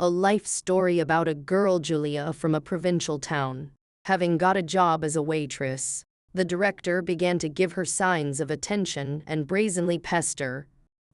a life story about a girl Julia from a provincial town. Having got a job as a waitress, the director began to give her signs of attention and brazenly pester.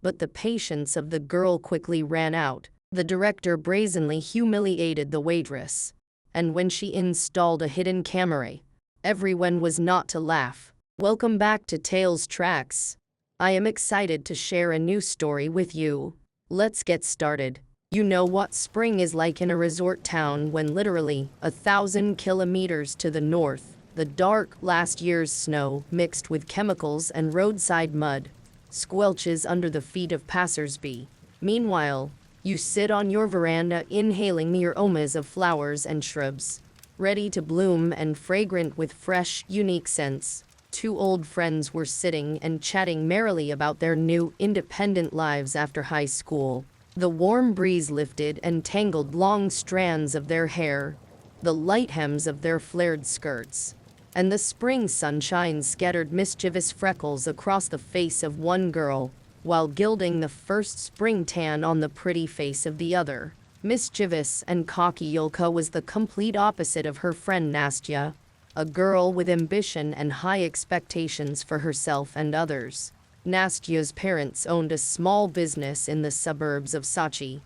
But the patience of the girl quickly ran out. The director brazenly humiliated the waitress. And when she installed a hidden camera, everyone was not to laugh. Welcome back to Tales Tracks. I am excited to share a new story with you. Let's get started. You know what spring is like in a resort town when literally 1,000 kilometers to the north, the dark last year's snow mixed with chemicals and roadside mud squelches under the feet of passersby. Meanwhile, you sit on your veranda inhaling the aromas of flowers and shrubs, ready to bloom and fragrant with fresh, unique scents. Two old friends were sitting and chatting merrily about their new, independent lives after high school. The warm breeze lifted and tangled long strands of their hair, the light hems of their flared skirts, and the spring sunshine scattered mischievous freckles across the face of one girl, while gilding the first spring tan on the pretty face of the other. Mischievous and cocky Yulka was the complete opposite of her friend Nastya, a girl with ambition and high expectations for herself and others. Nastya's parents owned a small business in the suburbs of Sochi,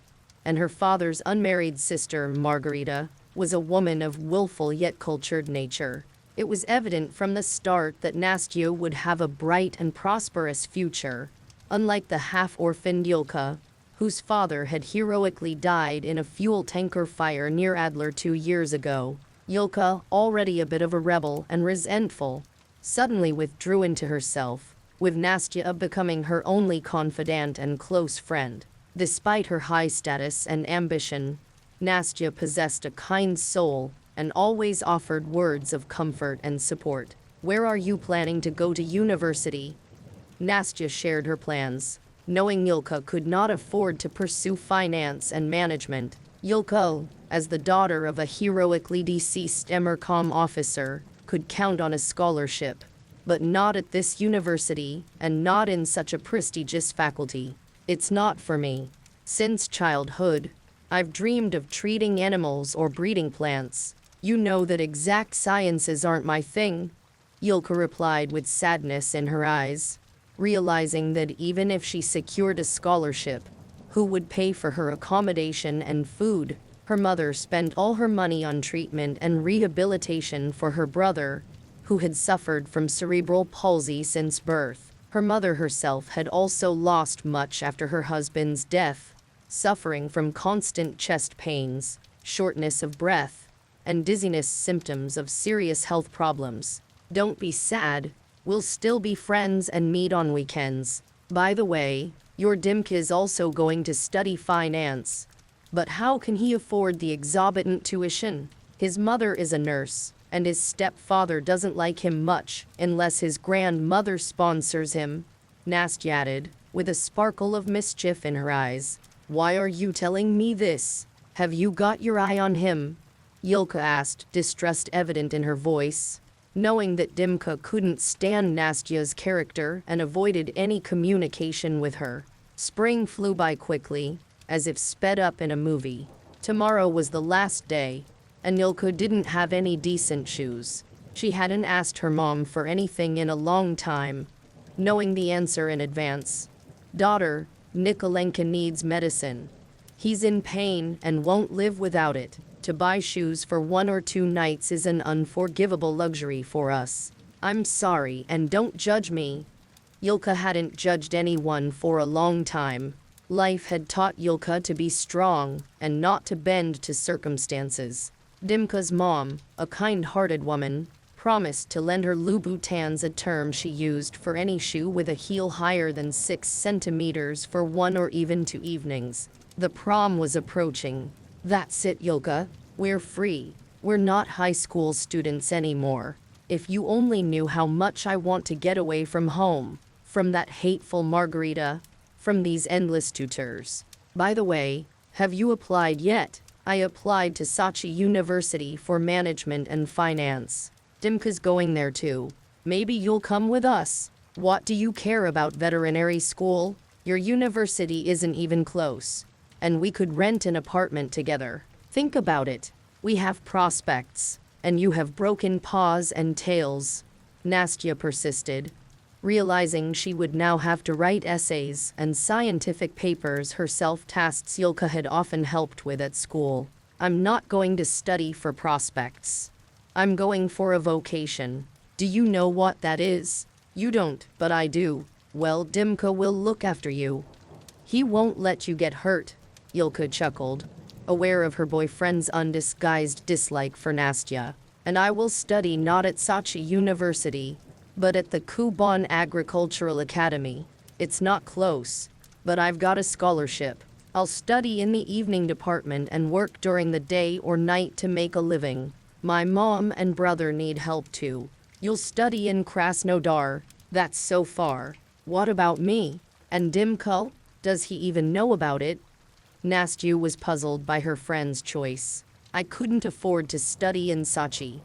and her father's unmarried sister, Margarita, was a woman of willful yet cultured nature. It was evident from the start that Nastya would have a bright and prosperous future, unlike the half-orphaned Yulka, whose father had heroically died in a fuel tanker fire near Adler 2 years ago. Yulka, already a bit of a rebel and resentful, suddenly withdrew into herself, with Nastya becoming her only confidant and close friend. Despite her high status and ambition, Nastya possessed a kind soul and always offered words of comfort and support. "Where are you planning to go to university?" Nastya shared her plans, knowing Yulka could not afford to pursue finance and management. Yulka, as the daughter of a heroically deceased Emercom officer, could count on a scholarship. But not at this university, and not in such a prestigious faculty. "It's not for me. Since childhood, I've dreamed of treating animals or breeding plants. You know that exact sciences aren't my thing," Yulka replied with sadness in her eyes, realizing that even if she secured a scholarship, who would pay for her accommodation and food? Her mother spent all her money on treatment and rehabilitation for her brother, who had suffered from cerebral palsy since birth. Her mother herself had also lost much after her husband's death, suffering from constant chest pains, shortness of breath, and dizziness, symptoms of serious health problems. "Don't be sad. We'll still be friends and meet on weekends. By the way, your Dimka is also going to study finance. But how can he afford the exorbitant tuition? His mother is a nurse, and his stepfather doesn't like him much unless his grandmother sponsors him," Nastya added, with a sparkle of mischief in her eyes. "Why are you telling me this? Have you got your eye on him?" Yulka asked, distrust evident in her voice, knowing that Dimka couldn't stand Nastya's character and avoided any communication with her. Spring flew by quickly, as if sped up in a movie. Tomorrow was the last day, and Yulka didn't have any decent shoes. She hadn't asked her mom for anything in a long time, knowing the answer in advance. "Daughter, Nikolenka needs medicine. He's in pain and won't live without it. To buy shoes for 1 or 2 nights is an unforgivable luxury for us. I'm sorry and don't judge me." Yulka hadn't judged anyone for a long time. Life had taught Yulka to be strong and not to bend to circumstances. Dimka's mom, a kind-hearted woman, promised to lend her Louboutins, a term she used for any shoe with a heel higher than 6 centimeters, for 1 or even 2 evenings. The prom was approaching. "That's it, Yulka. We're free. We're not high school students anymore. If you only knew how much I want to get away from home, from that hateful Margarita, from these endless tutors. By the way, have you applied yet?" "I applied to Sochi University for management and finance. Dimka's going there too. Maybe you'll come with us." "What do you care about veterinary school? Your university isn't even close." and we could rent an apartment together. Think about it. We have prospects, and you have broken paws and tails. Nastya persisted, realizing she would now have to write essays and scientific papers herself, tasks Yulka had often helped with at school. I'm not going to study for prospects. I'm going for a vocation. Do you know what that is? You don't, but I do. Well, Dimka will look after you. He won't let you get hurt, Yulka chuckled, aware of her boyfriend's undisguised dislike for Nastya. And I will study not at Sochi University, but at the Kuban Agricultural Academy. It's not close, but I've got a scholarship. I'll study in the evening department and work during the day or night to make a living. My mom and brother need help too. You'll study in Krasnodar. That's so far. What about me? And Dimko? Does he even know about it? Nastya was puzzled by her friend's choice. I couldn't afford to study in Sochi.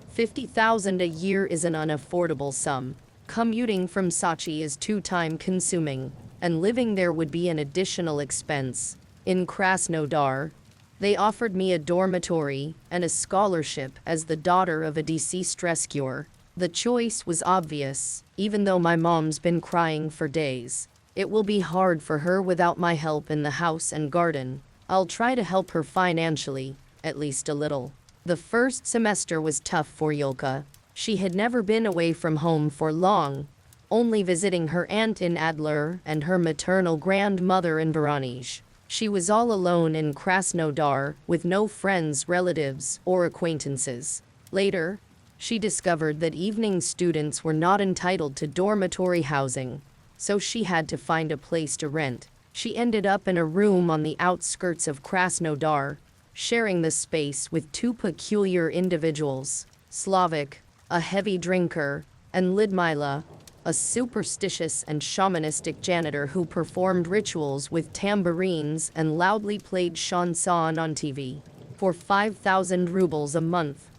50,000 a year is an unaffordable sum. Commuting from Sochi is too time-consuming, and living there would be an additional expense. In Krasnodar, they offered me a dormitory and a scholarship as the daughter of a deceased rescuer. The choice was obvious, even though my mom's been crying for days. It will be hard for her without my help in the house and garden. I'll try to help her financially, at least a little. The first semester was tough for Yulka. She had never been away from home for long, only visiting her aunt in Adler and her maternal grandmother in Voronezh. She was all alone in Krasnodar, with no friends, relatives, or acquaintances. Later, she discovered that evening students were not entitled to dormitory housing, so she had to find a place to rent. She ended up in a room on the outskirts of Krasnodar, sharing the space with two peculiar individuals, Slavic, a heavy drinker, and Lidmila, a superstitious and shamanistic janitor who performed rituals with tambourines and loudly played chanson on TV. For 5,000 rubles a month,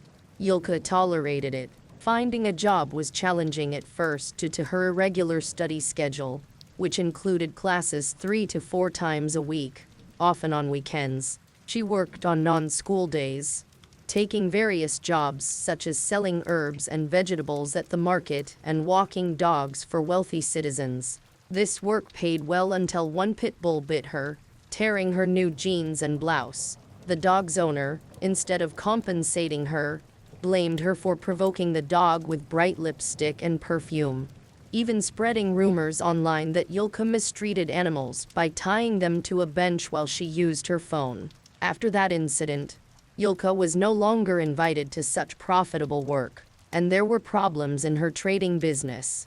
Yulka tolerated it. Finding a job was challenging at first due to her irregular study schedule, which included classes 3 to 4 times a week, often on weekends. She worked on non-school days, taking various jobs such as selling herbs and vegetables at the market and walking dogs for wealthy citizens. This work paid well until one pit bull bit her, tearing her new jeans and blouse. The dog's owner, instead of compensating her, blamed her for provoking the dog with bright lipstick and perfume, even spreading rumors online that Yulka mistreated animals by tying them to a bench while she used her phone. After that incident, Yulka was no longer invited to such profitable work, and there were problems in her trading business.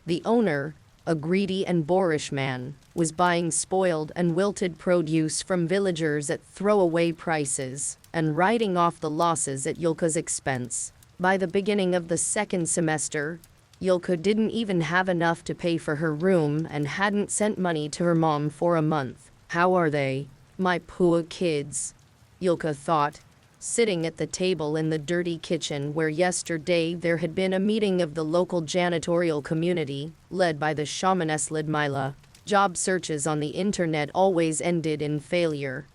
The owner, a greedy and boorish man, was buying spoiled and wilted produce from villagers at throwaway prices and writing off the losses at Yulka's expense. By the beginning of the second semester, Yulka didn't even have enough to pay for her room and hadn't sent money to her mom for a month. How are they, my poor kids? Yulka thought, sitting at the table in the dirty kitchen where yesterday there had been a meeting of the local janitorial community, led by the shamaness Lidmila. Job searches on the internet always ended in failure.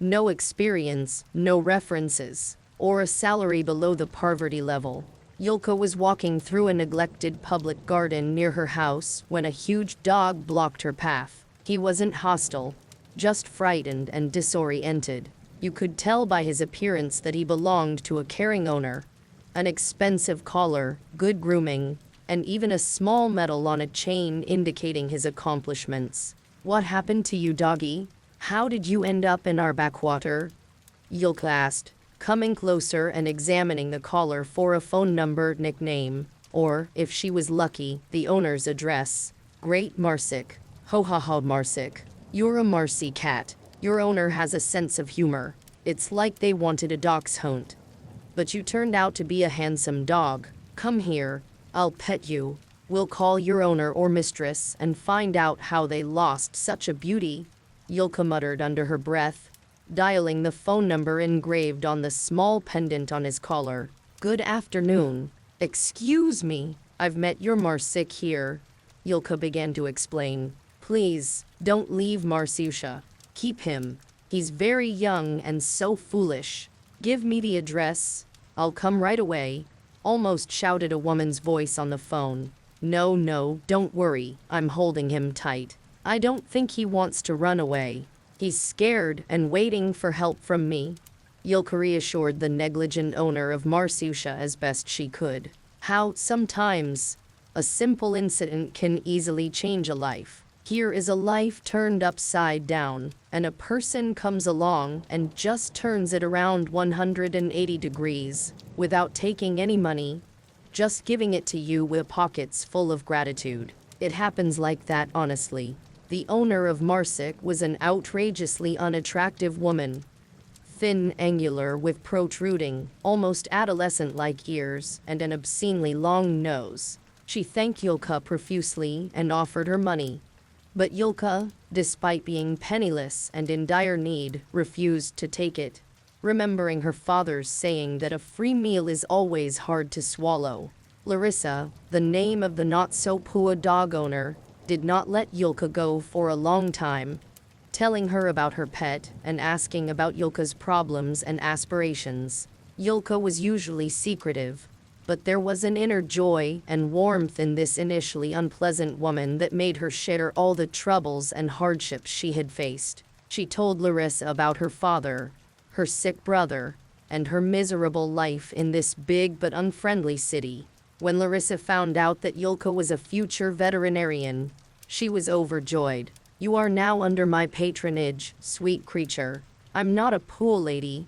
No experience, no references, or a salary below the poverty level. Yulka was walking through a neglected public garden near her house when a huge dog blocked her path. He wasn't hostile, just frightened and disoriented. You could tell by his appearance that he belonged to a caring owner. An expensive collar, good grooming, and even a small medal on a chain indicating his accomplishments. What happened to you, doggy? How did you end up in our backwater? Yulka asked, coming closer and examining the collar for a phone number, nickname, or, if she was lucky, the owner's address. Great Marsik. Ho ha ha Marsik. You're a Marcy cat. Your owner has a sense of humor. It's like they wanted a dachshund. But you turned out to be a handsome dog. Come here, I'll pet you. We'll call your owner or mistress and find out how they lost such a beauty. Yulka muttered under her breath, dialing the phone number engraved on the small pendant on his collar. Good afternoon. Excuse me, I've met your Marsik here. Yulka began to explain. Please, don't leave Marciusha. Keep him. He's very young and so foolish. Give me the address. I'll come right away, almost shouted a woman's voice on the phone. No, no, don't worry, I'm holding him tight. I don't think he wants to run away. He's scared and waiting for help from me. Yulka reassured the negligent owner of Marsusia as best she could. How, sometimes, a simple incident can easily change a life. Here is a life turned upside down, and a person comes along and just turns it around 180 degrees, without taking any money, just giving it to you with pockets full of gratitude. It happens like that, honestly. The owner of Marsic was an outrageously unattractive woman. Thin, angular, with protruding, almost adolescent-like ears and an obscenely long nose. She thanked Yulka profusely and offered her money. But Yulka, despite being penniless and in dire need, refused to take it, remembering her father's saying that a free meal is always hard to swallow. Larissa, the name of the not-so-poor dog owner, did not let Yulka go for a long time, telling her about her pet and asking about Yulka's problems and aspirations. Yulka was usually secretive, but there was an inner joy and warmth in this initially unpleasant woman that made her share all the troubles and hardships she had faced. She told Larissa about her father, her sick brother, and her miserable life in this big but unfriendly city. When Larissa found out that Yulka was a future veterinarian, she was overjoyed. You are now under my patronage, sweet creature. I'm not a pool lady.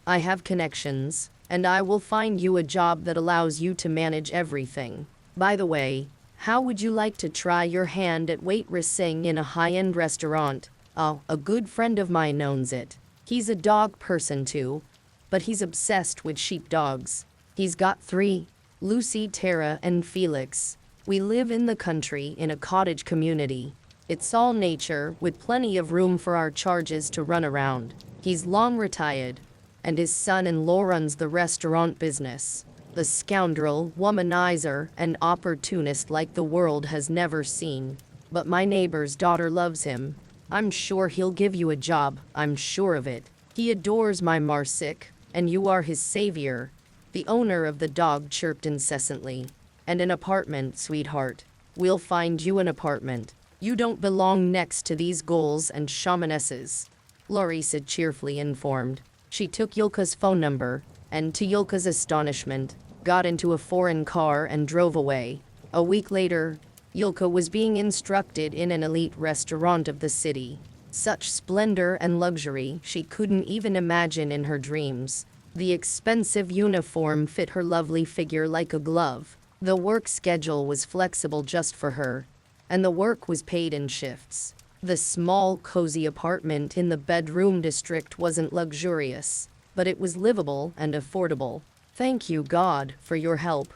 I have connections, and I will find you a job that allows you to manage everything. By the way, how would you like to try your hand at waitressing in a high-end restaurant? Oh, a good friend of mine owns it. He's a dog person too, but he's obsessed with sheepdogs. He's got 3, Lucy, Tara, and Felix. We live in the country in a cottage community. It's all nature, with plenty of room for our charges to run around. He's long retired, and his son-in-law runs the restaurant business. The scoundrel, womanizer, and opportunist like the world has never seen. But my neighbor's daughter loves him. I'm sure he'll give you a job, I'm sure of it. He adores my Marsic, and you are his savior. The owner of the dog chirped incessantly. And an apartment, sweetheart. We'll find you an apartment. You don't belong next to these ghouls and shamanesses, Larissa cheerfully informed. She took Yulka's phone number, and to Yulka's astonishment, got into a foreign car and drove away. A week later, Yulka was being instructed in an elite restaurant of the city. Such splendor and luxury she couldn't even imagine in her dreams. The expensive uniform fit her lovely figure like a glove. The work schedule was flexible just for her, and the work was paid in shifts. The small, cozy apartment in the bedroom district wasn't luxurious, but it was livable and affordable. Thank you, God, for your help.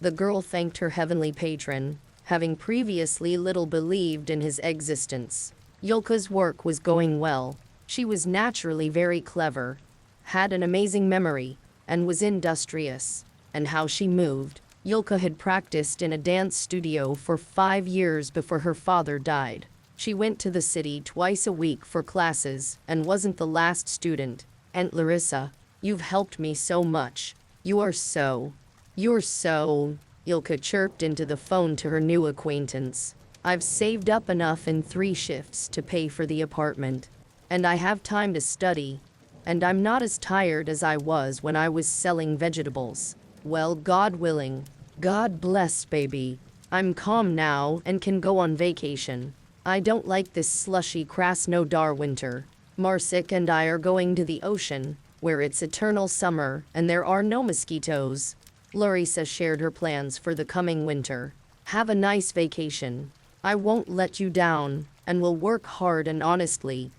The girl thanked her heavenly patron, having previously little believed in his existence. Yulka's work was going well. She was naturally very clever, had an amazing memory, and was industrious. And how she moved. Yulka had practiced in a dance studio for 5 years before her father died. She went to the city twice a week for classes and wasn't the last student. Aunt Larissa, you've helped me so much. You're so, Yulka chirped into the phone to her new acquaintance. I've saved up enough in 3 shifts to pay for the apartment. And I have time to study. And I'm not as tired as I was when I was selling vegetables. Well, God willing. God bless, baby. I'm calm now and can go on vacation. I don't like this slushy Krasnodar winter. Marsic and I are going to the ocean, where it's eternal summer and there are no mosquitoes. Larissa shared her plans for the coming winter. Have a nice vacation. I won't let you down, and will work hard and honestly,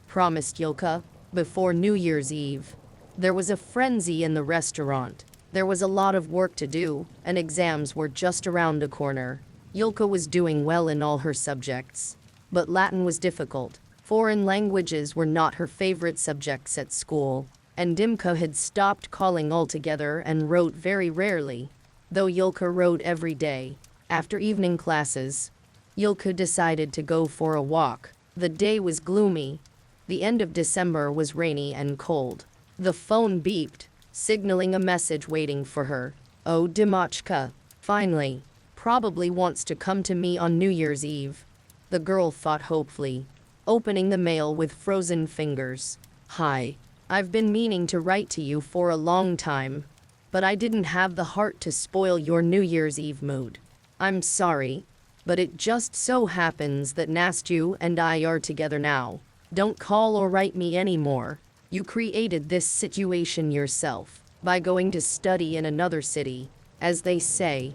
promised Yulka. Before New Year's Eve, there was a frenzy in the restaurant. There was a lot of work to do, and exams were just around the corner. Yulka was doing well in all her subjects, but Latin was difficult. Foreign languages were not her favorite subjects at school, and Dimka had stopped calling altogether and wrote very rarely, though Yulka wrote every day. After evening classes, Yulka decided to go for a walk. The day was gloomy, The end of December was rainy and cold. The phone beeped, signaling a message waiting for her. Oh, Dimachka. Finally. Probably wants to come to me on New Year's Eve. The girl thought hopefully, opening the mail with frozen fingers. Hi. I've been meaning to write to you for a long time, but I didn't have the heart to spoil your New Year's Eve mood. I'm sorry, but it just so happens that Nastyu and I are together now. Don't call or write me anymore. You created this situation yourself by going to study in another city. As they say,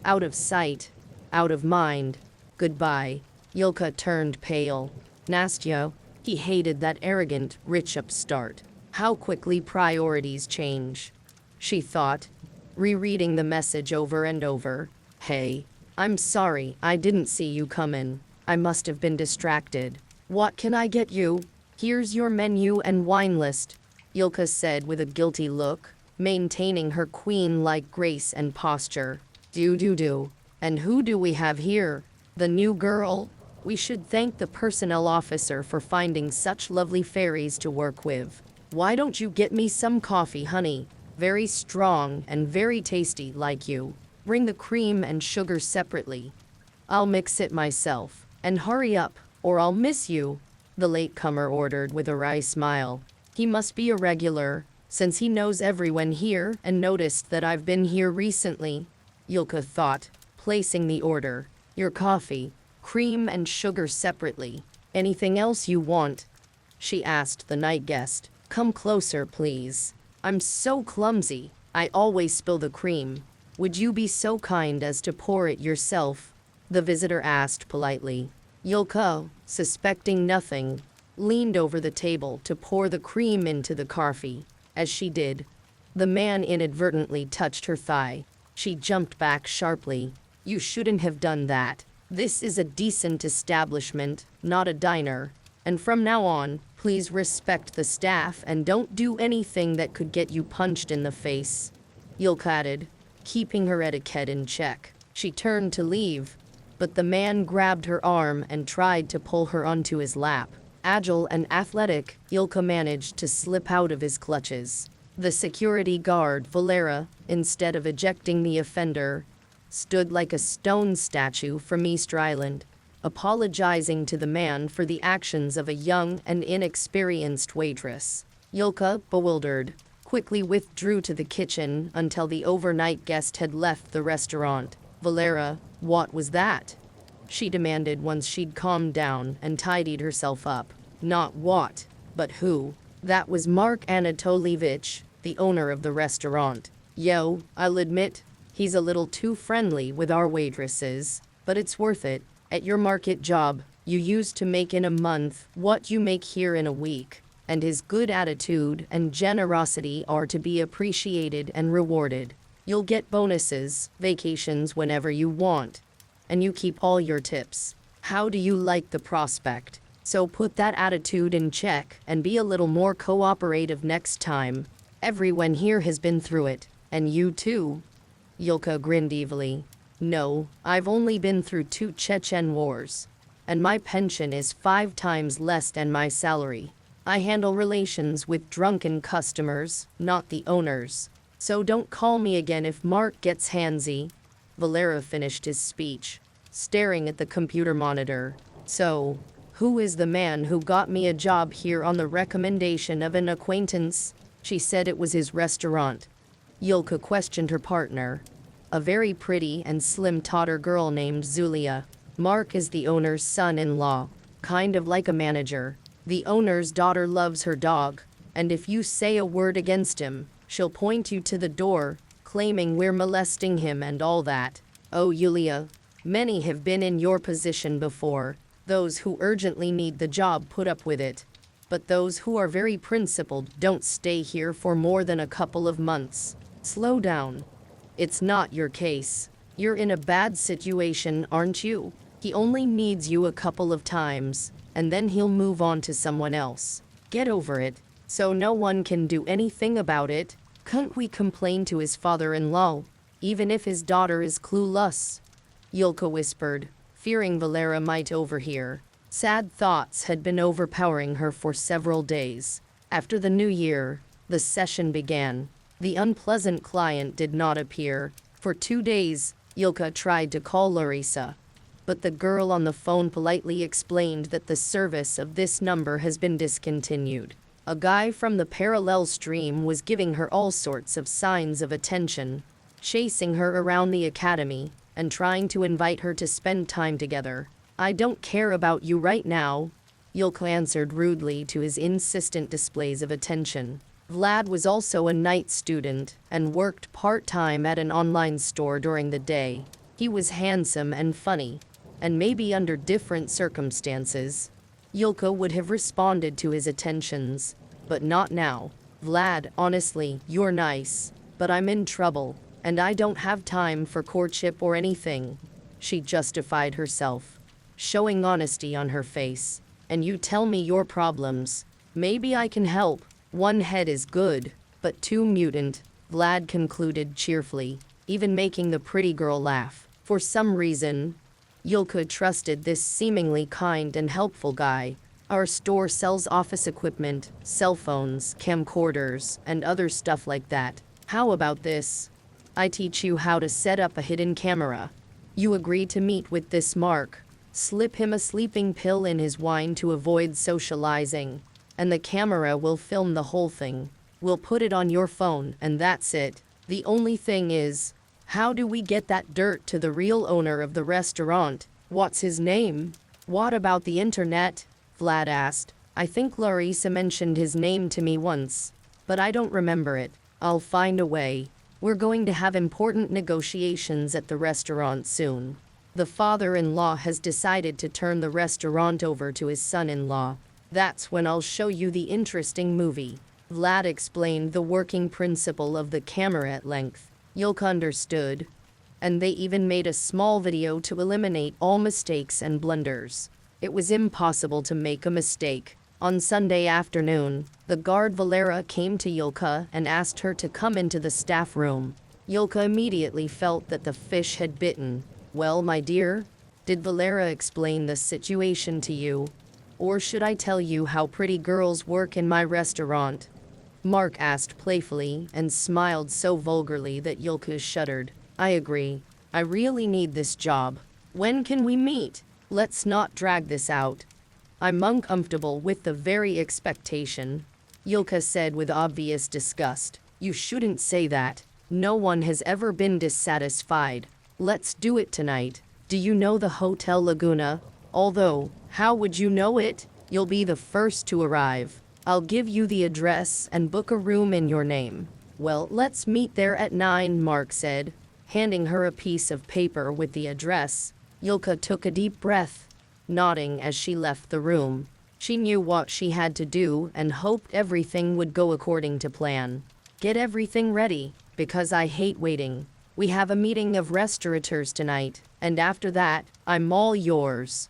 out of sight, out of mind. Goodbye. Yulka turned pale. Nastya, he hated that arrogant, rich upstart. How quickly priorities change, she thought, rereading the message over and over. Hey, I'm sorry, I didn't see you come in. I must have been distracted. What can I get you? Here's your menu and wine list, Yulka said with a guilty look, maintaining her queen-like grace and posture. Do. And who do we have here? The new girl? We should thank the personnel officer for finding such lovely fairies to work with. Why don't you get me some coffee, honey? Very strong and very tasty like you. Bring the cream and sugar separately. I'll mix it myself. And hurry up, or I'll miss you, the latecomer ordered with a wry smile. He must be a regular, since he knows everyone here and noticed that I've been here recently, Yulka thought, placing the order. Your coffee, cream and sugar separately. Anything else you want? She asked the night guest. Come closer, please. I'm so clumsy. I always spill the cream. Would you be so kind as to pour it yourself? The visitor asked politely. Yulka, suspecting nothing, leaned over the table to pour the cream into the coffee. As she did, the man inadvertently touched her thigh. She jumped back sharply. You shouldn't have done that. This is a decent establishment, not a diner. And from now on, please respect the staff and don't do anything that could get you punched in the face, Yulka added, keeping her etiquette in check. She turned to leave, but the man grabbed her arm and tried to pull her onto his lap. Agile and athletic, Yulka managed to slip out of his clutches. The security guard, Valera, instead of ejecting the offender, stood like a stone statue from Easter Island, apologizing to the man for the actions of a young and inexperienced waitress. Yulka, bewildered, quickly withdrew to the kitchen until the overnight guest had left the restaurant. Valera, what was that? She demanded once she'd calmed down and tidied herself up. Not what, but who. That was Mark Anatolievich, the owner of the restaurant. Yo, I'll admit, he's a little too friendly with our waitresses, but it's worth it. At your market job, you used to make in a month what you make here in a week, and his good attitude and generosity are to be appreciated and rewarded. You'll get bonuses, vacations whenever you want, and you keep all your tips. How do you like the prospect? So put that attitude in check and be a little more cooperative next time. Everyone here has been through it, and you too. Yulka grinned evilly. No, I've only been through 2 Chechen wars, and my pension is 5 times less than my salary. I handle relations with drunken customers, not the owners. So don't call me again if Mark gets handsy. Valera finished his speech, staring at the computer monitor. So, who is the man who got me a job here on the recommendation of an acquaintance? She said it was his restaurant. Yulka questioned her partner, a very pretty and slim Tatar girl named Zulia. Mark is the owner's son-in-law, kind of like a manager. The owner's daughter loves her dog, and if you say a word against him, she'll point you to the door, claiming we're molesting him and all that. Oh, Yulia, many have been in your position before. Those who urgently need the job put up with it. But those who are very principled don't stay here for more than a couple of months. Slow down. It's not your case. You're in a bad situation, aren't you? He only needs you a couple of times, and then he'll move on to someone else. Get over it, so no one can do anything about it. Can't we complain to his father-in-law, even if his daughter is clueless? Yulka whispered, fearing Valera might overhear. Sad thoughts had been overpowering her for several days. After the new year, the session began. The unpleasant client did not appear. For 2 days, Yulka tried to call Larissa, but the girl on the phone politely explained that the service of this number has been discontinued. A guy from the parallel stream was giving her all sorts of signs of attention, chasing her around the academy, and trying to invite her to spend time together. "I don't care about you right now," Yulka answered rudely to his insistent displays of attention. Vlad was also a night student and worked part-time at an online store during the day. He was handsome and funny, and maybe under different circumstances, Yulka would have responded to his attentions, but not now. "Vlad, honestly, you're nice, but I'm in trouble, and I don't have time for courtship or anything," she justified herself, showing honesty on her face. "And you tell me your problems. Maybe I can help. One head is good, but 2 mutant," Vlad concluded cheerfully, even making the pretty girl laugh. For some reason, Yulka trusted this seemingly kind and helpful guy. "Our store sells office equipment, cell phones, camcorders, and other stuff like that. How about this? I teach you how to set up a hidden camera. You agree to meet with this Mark, slip him a sleeping pill in his wine to avoid socializing, and the camera will film the whole thing. We'll put it on your phone, and that's it. The only thing is, how do we get that dirt to the real owner of the restaurant? What's his name?" "What about the internet?" Vlad asked. "I think Larissa mentioned his name to me once, but I don't remember it. I'll find a way. We're going to have important negotiations at the restaurant soon. The father-in-law has decided to turn the restaurant over to his son-in-law. That's when I'll show you the interesting movie." Vlad explained the working principle of the camera at length. Yulka understood, and they even made a small video to eliminate all mistakes and blunders. It was impossible to make a mistake. On Sunday afternoon, the guard Valera came to Yulka and asked her to come into the staff room. Yulka immediately felt that the fish had bitten. "Well, my dear, did Valera explain the situation to you? Or should I tell you how pretty girls work in my restaurant?" Mark asked playfully and smiled so vulgarly that Yulka shuddered. "I agree. I really need this job. When can we meet? Let's not drag this out. I'm uncomfortable with the very expectation," Yulka said with obvious disgust. "You shouldn't say that. No one has ever been dissatisfied. Let's do it tonight. Do you know the Hotel Laguna? Although, how would you know it? You'll be the first to arrive. I'll give you the address and book a room in your name." "Well, let's meet there at 9, Mark said, handing her a piece of paper with the address. Yulka took a deep breath, nodding as she left the room. She knew what she had to do and hoped everything would go according to plan. "Get everything ready, because I hate waiting. We have a meeting of restaurateurs tonight, and after that, I'm all yours,"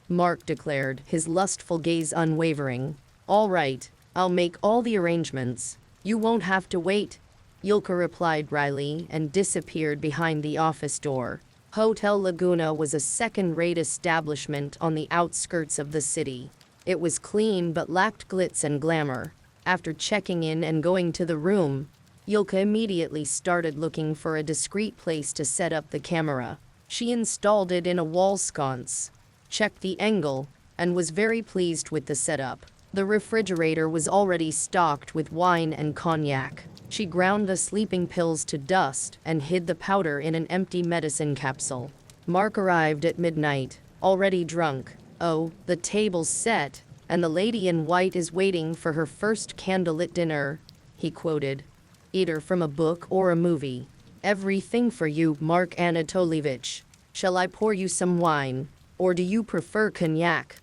Mark declared, his lustful gaze unwavering. "All right, I'll make all the arrangements. You won't have to wait," Yulka replied wryly and disappeared behind the office door. Hotel Laguna was a second-rate establishment on the outskirts of the city. It was clean but lacked glitz and glamour. After checking in and going to the room, Yulka immediately started looking for a discreet place to set up the camera. She installed it in a wall sconce, checked the angle, and was very pleased with the setup. The refrigerator was already stocked with wine and cognac. She ground the sleeping pills to dust and hid the powder in an empty medicine capsule. Mark arrived at midnight, already drunk. "Oh, the table's set, and the lady in white is waiting for her first candlelit dinner," he quoted. "Either from a book or a movie. Everything for you, Mark Anatolievich. Shall I pour you some wine, or do you prefer cognac?"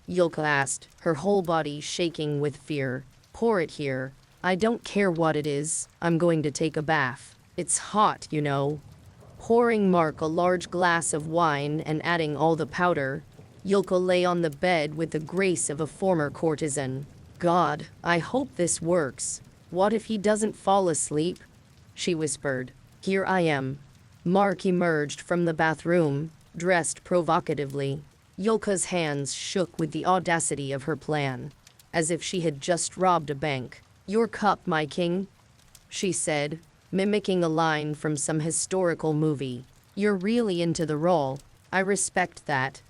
Yulka asked, her whole body shaking with fear. "Pour it here. I don't care what it is. I'm going to take a bath. It's hot, you know." Pouring Mark a large glass of wine and adding all the powder, Yulka lay on the bed with the grace of a former courtesan. "God, I hope this works. What if he doesn't fall asleep?" she whispered. "Here I am." Mark emerged from the bathroom, dressed provocatively. Yulka's hands shook with the audacity of her plan, as if she had just robbed a bank. "Your cup, my king," she said, mimicking a line from some historical movie. "You're really into the role. I respect that,"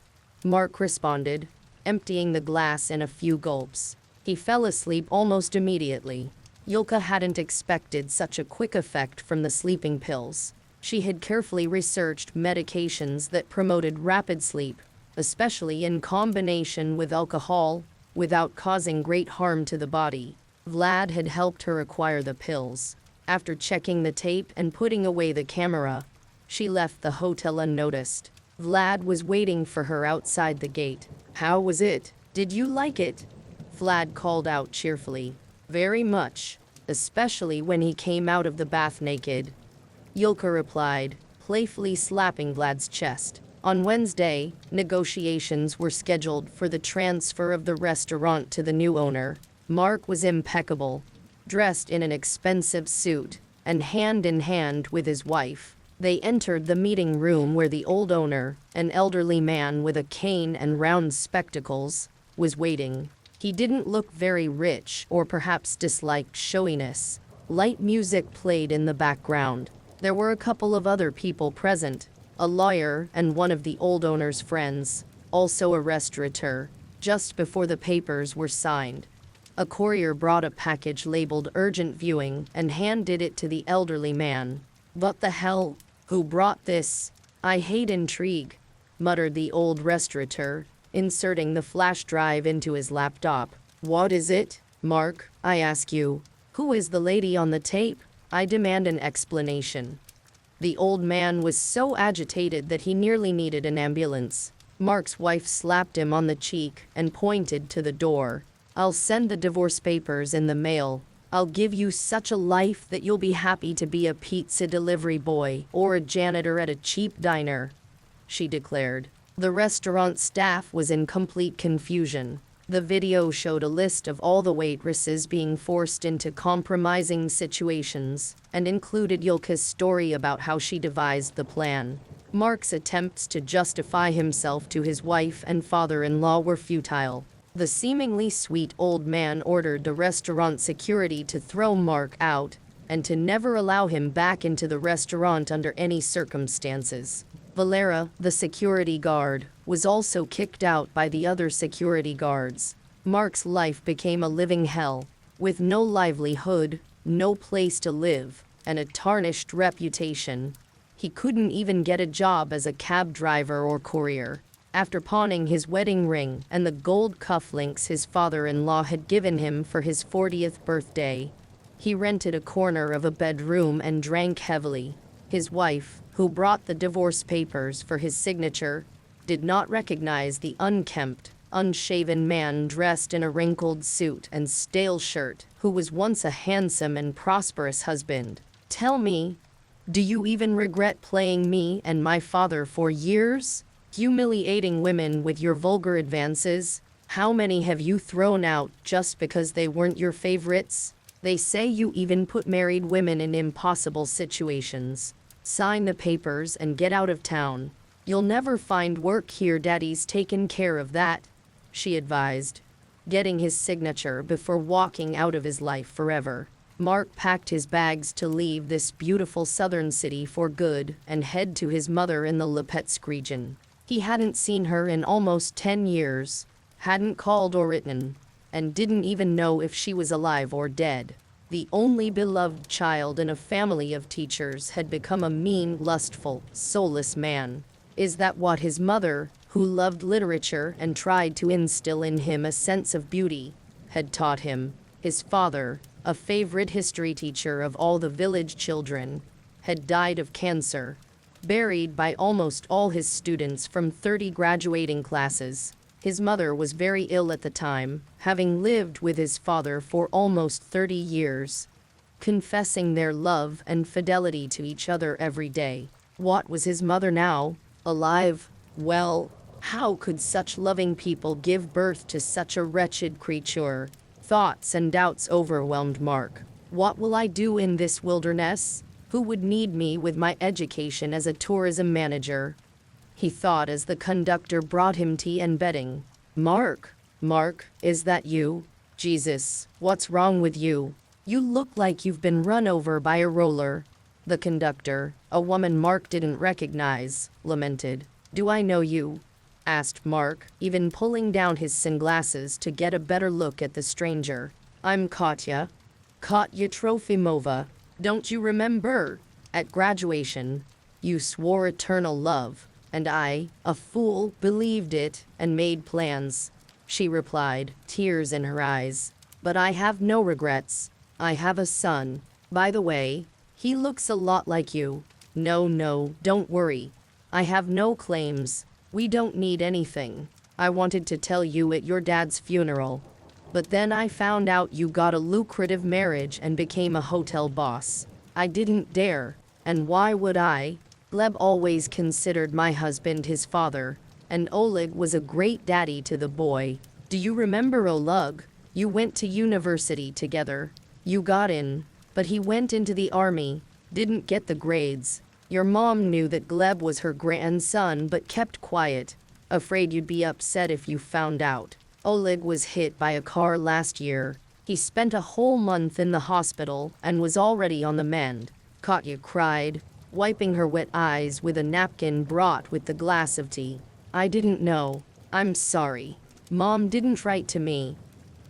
Mark responded, emptying the glass in a few gulps. He fell asleep almost immediately. Yulka hadn't expected such a quick effect from the sleeping pills. She had carefully researched medications that promoted rapid sleep, especially in combination with alcohol, without causing great harm to the body. Vlad had helped her acquire the pills. After checking the tape and putting away the camera, she left the hotel unnoticed. Vlad was waiting for her outside the gate. "How was it? Did you like it?" Vlad called out cheerfully. "Very much, especially when he came out of the bath naked," Yulka replied, playfully slapping Vlad's chest. On Wednesday, negotiations were scheduled for the transfer of the restaurant to the new owner. Mark was impeccable, dressed in an expensive suit, and hand in hand with his wife. They entered the meeting room where the old owner, an elderly man with a cane and round spectacles, was waiting. He didn't look very rich or perhaps disliked showiness. Light music played in the background. There were a couple of other people present, a lawyer and one of the old owner's friends, also a restaurateur. Just before the papers were signed, a courier brought a package labeled urgent viewing and handed it to the elderly man. "What the hell? Who brought this? I hate intrigue," muttered the old restaurateur, inserting the flash drive into his laptop. "What is it, Mark? I ask you. Who is the lady on the tape? I demand an explanation." The old man was so agitated that he nearly needed an ambulance. Mark's wife slapped him on the cheek and pointed to the door. "I'll send the divorce papers in the mail. I'll give you such a life that you'll be happy to be a pizza delivery boy or a janitor at a cheap diner," she declared. The restaurant staff was in complete confusion. The video showed a list of all the waitresses being forced into compromising situations and included Yulka's story about how she devised the plan. Mark's attempts to justify himself to his wife and father-in-law were futile. The seemingly sweet old man ordered the restaurant security to throw Mark out and to never allow him back into the restaurant under any circumstances. Valera, the security guard, was also kicked out by the other security guards. Mark's life became a living hell, with no livelihood, no place to live, and a tarnished reputation. He couldn't even get a job as a cab driver or courier. After pawning his wedding ring and the gold cufflinks his father-in-law had given him for his 40th birthday, he rented a corner of a bedroom and drank heavily. His wife, who brought the divorce papers for his signature, did not recognize the unkempt, unshaven man dressed in a wrinkled suit and stale shirt, who was once a handsome and prosperous husband. "Tell me, do you even regret playing me and my father for years? Humiliating women with your vulgar advances? How many have you thrown out just because they weren't your favorites? They say you even put married women in impossible situations. Sign the papers and get out of town. You'll never find work here. Daddy's taken care of that," she advised, getting his signature before walking out of his life forever. Mark packed his bags to leave this beautiful southern city for good and head to his mother in the Lipetsk region. He hadn't seen her in almost 10 years, hadn't called or written, and didn't even know if she was alive or dead. The only beloved child in a family of teachers had become a mean, lustful, soulless man. Is that what his mother, who loved literature and tried to instill in him a sense of beauty, had taught him? His father, a favorite history teacher of all the village children, had died of cancer, buried by almost all his students from 30 graduating classes. His mother was very ill at the time, having lived with his father for almost 30 years, confessing their love and fidelity to each other every day. What was his mother now? Alive? Well, how could such loving people give birth to such a wretched creature? Thoughts and doubts overwhelmed Mark. What will I do in this wilderness? Who would need me with my education as a tourism manager? he thought as the conductor brought him tea and bedding. Mark, is that you? Jesus, what's wrong with you? You look like you've been run over by a roller. The conductor, a woman Mark didn't recognize, lamented. Do I know you? Asked Mark, even pulling down his sunglasses to get a better look at the stranger. I'm Katya Trofimova. Don't you remember? At graduation, you swore eternal love, and I, a fool, believed it and made plans. She replied, tears in her eyes. But I have no regrets. I have a son. By the way, he looks a lot like you. No, don't worry. I have no claims. We don't need anything. I wanted to tell you at your dad's funeral. But then I found out you got a lucrative marriage and became a hotel boss. I didn't dare. And why would I? Gleb always considered my husband his father, and Oleg was a great daddy to the boy. Do you remember Oleg? You went to university together. You got in, but he went into the army, didn't get the grades. Your mom knew that Gleb was her grandson but kept quiet, afraid you'd be upset if you found out. Oleg was hit by a car last year. He spent a whole month in the hospital and was already on the mend. Katya cried, wiping her wet eyes with a napkin brought with the glass of tea. I didn't know. I'm sorry. Mom didn't write to me.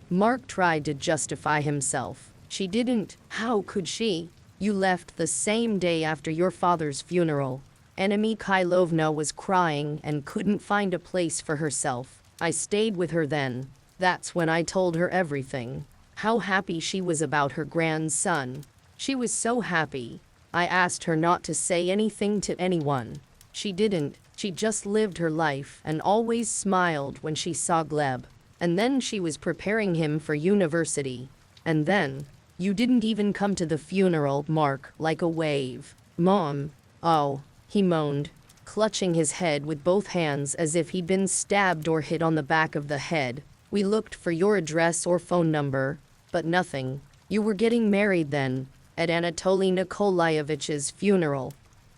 Mark tried to justify himself. She didn't. How could she? You left the same day after your father's funeral. Anna Mikhailovna was crying and couldn't find a place for herself. I stayed with her then. That's when I told her everything. How happy she was about her grandson. She was so happy. I asked her not to say anything to anyone. She didn't. She just lived her life and always smiled when she saw Gleb. And then she was preparing him for university. And then, you didn't even come to the funeral, Mark, like a wave. Mom. Oh, he moaned, clutching his head with both hands as if he'd been stabbed or hit on the back of the head. We looked for your address or phone number, but nothing. You were getting married then, at Anatoly Nikolaevich's funeral.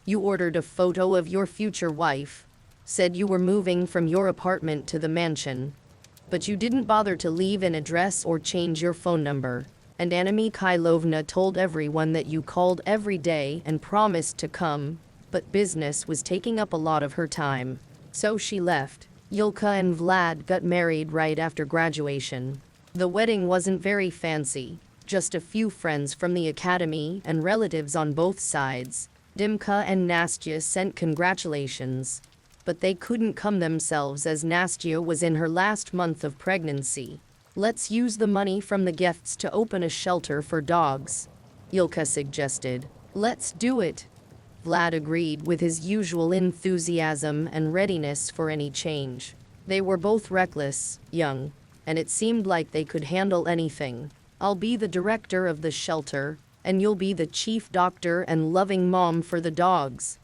You ordered a photo of your future wife, said you were moving from your apartment to the mansion. But you didn't bother to leave an address or change your phone number. And Anna Mikhailovna told everyone that you called every day and promised to come, but business was taking up a lot of her time. So she left. Yulka and Vlad got married right after graduation. The wedding wasn't very fancy, just a few friends from the academy and relatives on both sides. Dimka and Nastya sent congratulations, but they couldn't come themselves as Nastya was in her last month of pregnancy. Let's use the money from the gifts to open a shelter for dogs, Yulka suggested. Let's do it. Vlad agreed with his usual enthusiasm and readiness for any change. They were both reckless, young, and it seemed like they could handle anything. I'll be the director of the shelter, and you'll be the chief doctor and loving mom for the dogs,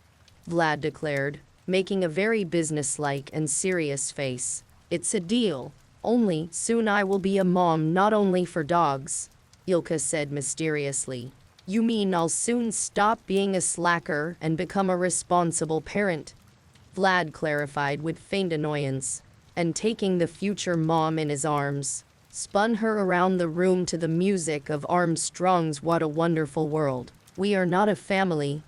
Vlad declared, making a very businesslike and serious face. It's a deal. Only soon I will be a mom not only for dogs, Yulka said mysteriously. You mean I'll soon stop being a slacker and become a responsible parent? Vlad clarified with faint annoyance, and taking the future mom in his arms, spun her around the room to the music of Armstrong's What a Wonderful World. We are not a family.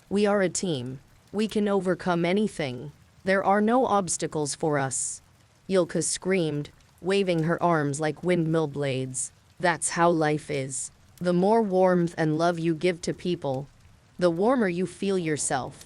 We are a team. We can overcome anything. There are no obstacles for us, Yulka screamed, waving her arms like windmill blades. That's how life is. The more warmth and love you give to people, the warmer you feel yourself.